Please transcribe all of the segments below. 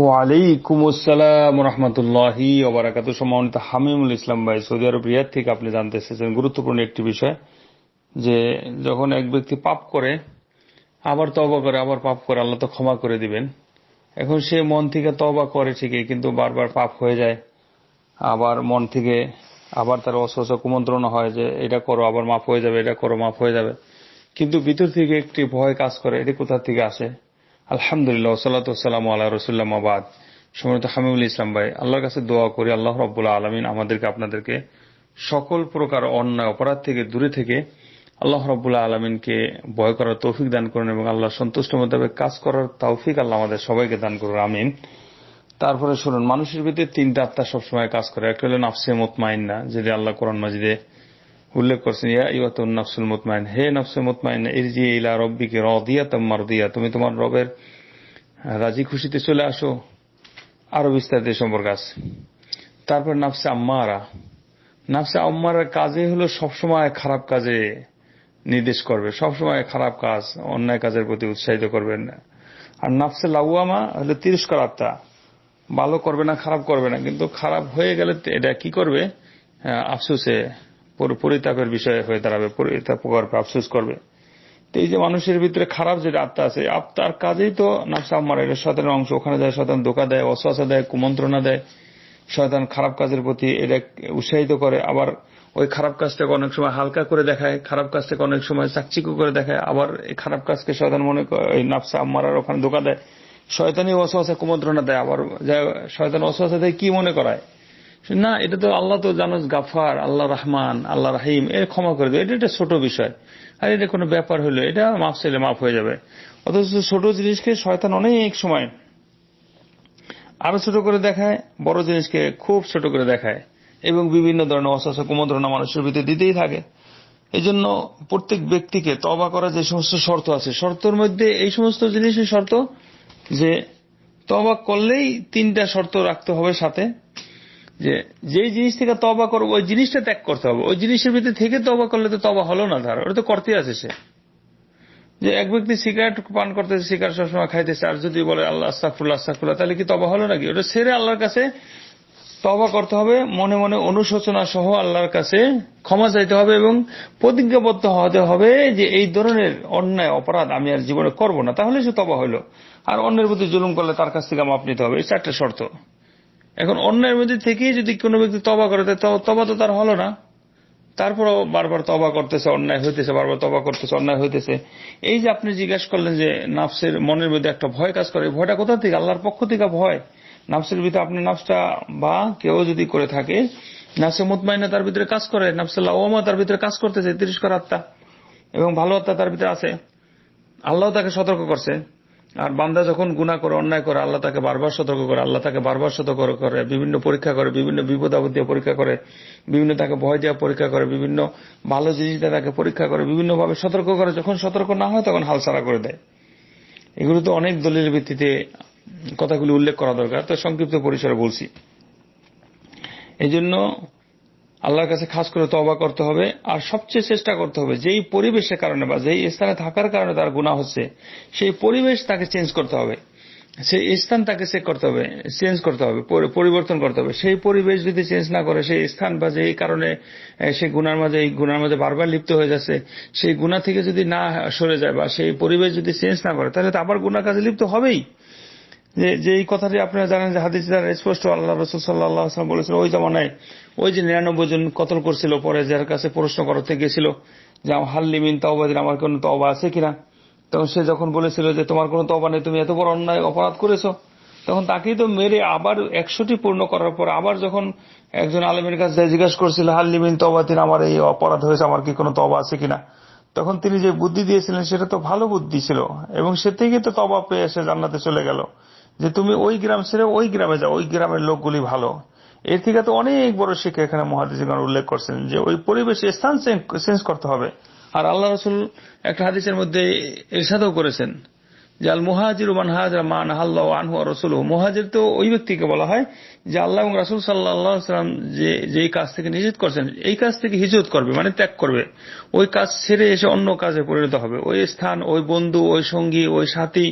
ওয়ালাইকুম আসসালাম রহমতুল্লাহি ওয়া বারাকাতুহু। সম্মানিত হামিমুল ইসলাম ভাই, সৌদি আরব রিয়াদ থেকে আপনি জানতে এসেছেন গুরুত্বপূর্ণ একটি বিষয়, যে যখন এক ব্যক্তি পাপ করে আবার তওবা করে আবার পাপ করে, আল্লাহ তো ক্ষমা করে দিবেন। এখন সে মন থেকে তওবা করে ঠিকই, কিন্তু বারবার পাপ হয়ে যায়। আবার মন থেকে আবার তার অসহসা কুমন্ত্রণা হয় যে এটা করো আবার মাফ হয়ে যাবে, এটা করো মাফ হয়ে যাবে, কিন্তু ভিতর থেকে একটি ভয় কাজ করে। এটি কোথা থেকে আসে? আলহামদুলিল্লাহ, সাল্লাতু ওয়াসসালামু আলা রাসূলিল্লাহ, মা বাদ। সম্মানিত হামিমুল ইসলাম ভাই, আল্লাহর কাছে দোয়া করি আল্লাহ রাব্বুল আলামিন আমাদেরকে আপনাদেরকে সকল প্রকার অন্যায় অপরাধ থেকে দূরে থেকে আল্লাহ রাব্বুল আলামিনকে ভয় করার তৌফিক দান করুন এবং আল্লাহ সন্তুষ্ট মোতাবেক কাজ করার তৌফিক আল্লাহ আমাদের সবাইকে দান করুন, আমিন। তারপরে শুনুন, মানুষের ভিতরে তিনটা আত্মা সবসময় কাজ করে। একটা হলো নাফসে মুতমাইন্না, যেটা আল্লাহ কোরআন মাজিদে উল্লেখ করছেন, ইয়া আইয়ুহান নাফসুল মুতমাইন্না, হে নফসে মুতমাইন্না ইরজি ইলা রাব্বিকি রাদিয়াতাম মারদিয়া, তুমি তোমার রবের রাজি খুশিতে চলে আসো। আরো বিস্তারিত সম্পর্কে আছে। তারপর নাফসে আম্মারা, নাফসে আম্মারার কাজে হলো সবসময় খারাপ কাজে নির্দেশ করবে, সবসময় খারাপ কাজ অন্যায় কাজের প্রতি উৎসাহিত করবেন না। আর নাফসে লাওয়ামা হলো তিরস্কার আত্মা, ভালো করবে না খারাপ করবে না, কিন্তু খারাপ হয়ে গেলে এটা কি করবে? আফসোসে পরিতাপের বিষয় হয়ে দাঁড়াবে, পরিতাপ করবে, আফসোস করবে। তো এই যে মানুষের ভিতরে খারাপ যেটা আত্মা আছে, আত্মার কাজেই তো নাফসে আম্মারা, এটা শয়তানের অংশ। ওখানে যায় শয়তান ধোঁকা দেয়, ওয়াসওয়াসা দেয়, কুমন্ত্রণা দেয়। শয়তান খারাপ কাজের প্রতি এটা উৎসাহিত করে, আবার ওই খারাপ কাজটাকে অনেক সময় হালকা করে দেখায়, খারাপ কাজটাকে অনেক সময় চাকচিক্য করে দেখায়, আবার এই খারাপ কাজকে শয়তান মনে করে ওই নাফসে আম্মারার ওখানে ধোঁকা দেয়। শয়তানি ওয়াসওয়াসা কুমন্ত্রণা দেয়, আবার শয়তান ওয়াসওয়াসা দেয় কি মনে করায় না এটা তো আল্লাহ তো জানোস গাফার, আল্লাহ রহমান, আল্লাহ রাহিম, এর ক্ষমা করে দেবে, এটা একটা ছোট বিষয়, আর এটা কোনো ব্যাপার হলো, এটা মাফ চাইলে মাফ হয়ে যাবে। অথচ ছোট জিনিসকে শয়তান অনেক সময় আরো ছোট করে দেখায়, বড় জিনিসকে খুব ছোট করে দেখায়, এবং বিভিন্ন ধরনের অসহসা কুমন্ত্রণা মানুষের ভিতরে দিতেই থাকে। এই জন্য প্রত্যেক ব্যক্তিকে তওবা করার যে সমস্ত শর্ত আছে, শর্তের মধ্যে এই সমস্ত জিনিসের শর্ত, যে তওবা করলেই তিনটা শর্ত রাখতে হবে সাথে, যে যেই জিনিস থেকে তওবা করবো ওই জিনিসটা ত্যাগ করতে হবে। ওই জিনিসের ভিতরে থেকে তওবা করলে তো তওবা হলো না, ধর ওটা তো করতে আছে সে। যে এক ব্যক্তি সিগারেট পান করতেছে, সিগারেট সবসময় খাইতেছে, আর যদি বলে আল্লাহ আস্তাগফিরুল্লাহ আস্তাগফিরুল্লাহ, তাহলে কি তওবা হলো নাকি? ওটা ছেড়ে আল্লাহর কাছে তওবা করতে হবে, মনে মনে অনুশোচনা সহ আল্লাহর কাছে ক্ষমা চাইতে হবে এবং প্রতিজ্ঞাবদ্ধ হতে হবে যে এই ধরনের অন্যায় অপরাধ আমি আর জীবনে করব না, তাহলে সে তওবা হলো। আর অন্যের প্রতি জুলুম করলে তার কাছ থেকে মাপ নিতে হবে। এই চারটা শর্ত। এখন অন্যায়ের মধ্যে থেকেই যদি কোনো ব্যক্তি তওবা করে, তওবা তো তার হলো না, তারপরও বারবার তওবা করতেছে, অন্যায় হইতেছে, বারবার তওবা করতেছে, অন্যায় হইতেছে। এই যে আপনি জিজ্ঞাসা করলেন যে নাফসের মনের মধ্যে একটা ভয় কাজ করে, ভয়টা কোথা থেকে? আল্লাহর পক্ষ থেকে ভয়। নাফসের ভিতরে আপনি নাফসটা বা কেউ যদি করে থাকে, নাফসে মুতমাইন্না তার ভিতরে কাজ করে, নাফসে লাওয়ামা তার ভিতরে কাজ করতেছে, তিরস্কার আত্মা এবং ভালো আত্মা তার ভিতরে আছে। আল্লাহ তাকে সতর্ক করছে। আর বান্দা যখন গুনাহ করে, অন্যায় করে, আল্লাহ তাকে বারবার সতর্ক করে, আল্লাহ তাকে বারবার সতর্ক করে, বিভিন্ন পরীক্ষা করে, বিভিন্ন বিপদ আপদ দিয়ে পরীক্ষা করে, বিভিন্ন তাকে ভয় দেওয়া পরীক্ষা করে, বিভিন্ন ভালো জিনিস দিয়ে তাকে পরীক্ষা করে, বিভিন্ন ভাবে সতর্ক করে। যখন সতর্ক না হয় তখন হালছাড়া করে দেয়। এগুলো তো অনেক দলিলের ভিত্তিতে কথাগুলি উল্লেখ করা দরকার, তো সংক্ষিপ্ত পরিসরে বলছি। এই জন্য আল্লাহর কাছে খাস করে তওবা করতে হবে, আর সবচেয়ে চেষ্টা করতে হবে যেই পরিবেশের কারণে বা যেই স্থানে থাকার কারণে তার গুনাহ হচ্ছে, সেই পরিবেশ তাকে চেঞ্জ করতে হবে, সেই স্থান তাকে চেঞ্জ করতে হবে, পরিবর্তন করতে হবে। সেই পরিবেশ যদি চেঞ্জ না করে, সেই স্থান বা যেই কারণে সে এই গুনার মাঝে বারবার লিপ্ত হয়ে যাচ্ছে, সেই গুনাহ থেকে যদি না সরে যায় বা সেই পরিবেশ যদি চেঞ্জ না করে, তাহলে তো আবার গুনার কাজে লিপ্ত হবেই। যে এই কথাটি আপনারা জানেন যে হাদিস দ্বারা স্পষ্ট, আল্লাহ রাসূল সাল্লাল্লাহু আলাইহি ওয়াসাল্লাম বলেছেন, ওই জামানায় ওই যে 99 জন কতল করছিল, পরে যার কাছে প্রশ্ন করতে গেছিল যে হাল্লি মিন তাওবাতিন, আমার কোনো তওবা আছে কিনা, তখন সে যখন বলেছিল যে তোমার কোনো তওবা নেই, তুমি এত বড় অন্যায় অপরাধ করেছো, তখন তাকেই তো মেরে আবার 100টি পূর্ণ করার পর আবার যখন একজন আলেমের কাছে জিজ্ঞাসা করছিল হাল্লি মিন তাওবাতিন, আমার এই অপরাধ হয়েছে, আমার কি কোনো তওবা আছে কিনা, তখন তিনি যে বুদ্ধি দিয়েছিলেন সেটা তো ভালো বুদ্ধি ছিল, এবং সে থেকে তো তওবা পেয়ে এসে জান্নাতে চলে গেল। যে তুমি ওই গ্রাম ছেড়ে ওই গ্রামে যাও, ওই গ্রামের লোকগুলি ভালো। এর থেকে তো অনেক বড় শিক্ষা এখানে মুহাদ্দিসগণ উল্লেখ করছেন, যে ওই পরিবেশে স্থান চেঞ্জ করতে হবে। আর আল্লাহ রাসূল একটা হাদিসের মধ্যে ইরশাদও করেছেন যে আল মুহাজিরু মান হাজারা মা নাহাল্লাহু আনহু ওয়া রাসূলুহু, মুহাজির তো ওই ব্যক্তিকে বলা হয় যে আল্লাহ এবং রাসূল সাল্লাল্লাহু আলাইহি ওয়াসাল্লাম যেই কাজ থেকে নিষেধ করছেন এই কাজ থেকে হিজরত করবে, মানে ত্যাগ করবে, ওই কাজ ছেড়ে এসে অন্য কাজে পরিণত হবে। ওই স্থান, ওই বন্ধু, ওই সঙ্গী, ওই সাথী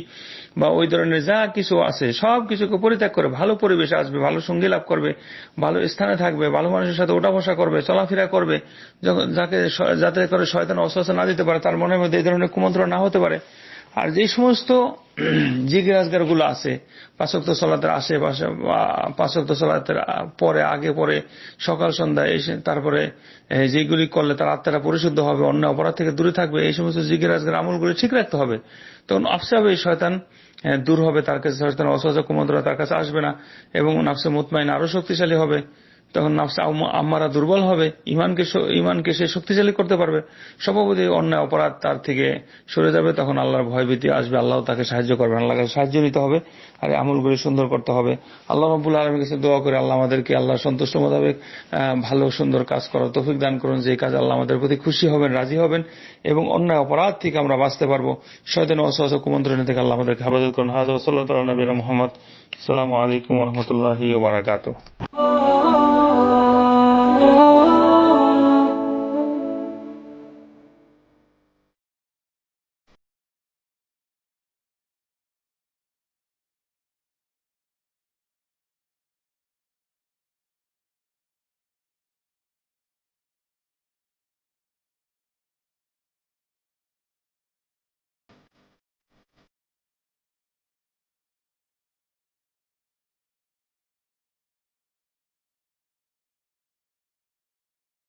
বা ওই ধরনের যা কিছু আছে সব কিছুকে পরিত্যাগ করে ভালো পরিবেশে আসবে, ভালো সঙ্গী লাভ করবে, ভালো স্থানে থাকবে, ভালো মানুষের সাথে ওঠা বসা করবে, চলাফেরা করবে, যাতে করে শয়তান ওয়াসওয়াসা না দিতে পারে, তার মনের মধ্যে এই ধরনের কুমন্ত্রণা না হতে পারে। আর যে সমস্ত জিজ্ঞাসগার গুলো আছে পাঁচ ওয়াক্ত সালাতের আশেপাশে, পাঁচ ওয়াক্ত সালাতের পরে, আগে পরে, সকাল সন্ধ্যা এসে, তারপরে যেগুলি করলে তার আত্মাটা পরিশুদ্ধ হবে, অন্য অপরাধ থেকে দূরে থাকবে, এই সমস্ত জিজ্ঞাসগার আমলগুলো ঠিক রাখতে হবে। তখন আফসে হবে শয়তান দূর হবে, তার কাছে শয়তান ওয়াসওয়াসা কুমন্ত্রণা তার কাছে আসবে না, এবং নাফসে মুতমাইন আরো শক্তিশালী হবে। তখন নাফসে আম্মারা দুর্বল হবে, ইমানকে সে শক্তিশালী করতে পারবে, স্বভাবতই অন্যায় অপরাধ তার থেকে সরে যাবে। তখন আল্লাহর ভয়ভীতি আসবে, আল্লাহ তাকে সাহায্য করবে, আল্লাহর কাছে সাহায্য নিতে হবে, আর আমলগুলি সুন্দর করতে হবে। আল্লাহ রাব্বুল আলামিনের কাছে দোয়া করে আল্লাহ আমাদেরকে আল্লাহর সন্তুষ্ট মোতাবেক ভালো সুন্দর কাজ করার তৌফিক দান করুন, যে কাজ আল্লাহ আমাদের প্রতি খুশি হবেন, রাজি হবেন, এবং অন্যায় অপরাধ থেকে আমরা বাঁচতে পারবো। শয়তান ওয়াসওয়াসা কুমন্ত্রণা থেকে আল্লাহ আমাদেরকে হেফাজত করুন। হাযা ওয়া সাল্লাল্লাহু আলা নবিয়িনা মুহাম্মদ। আসসালামু আলাইকুম ওয়া রাহমাতুল্লাহি ওয়া বারাকাতুহু।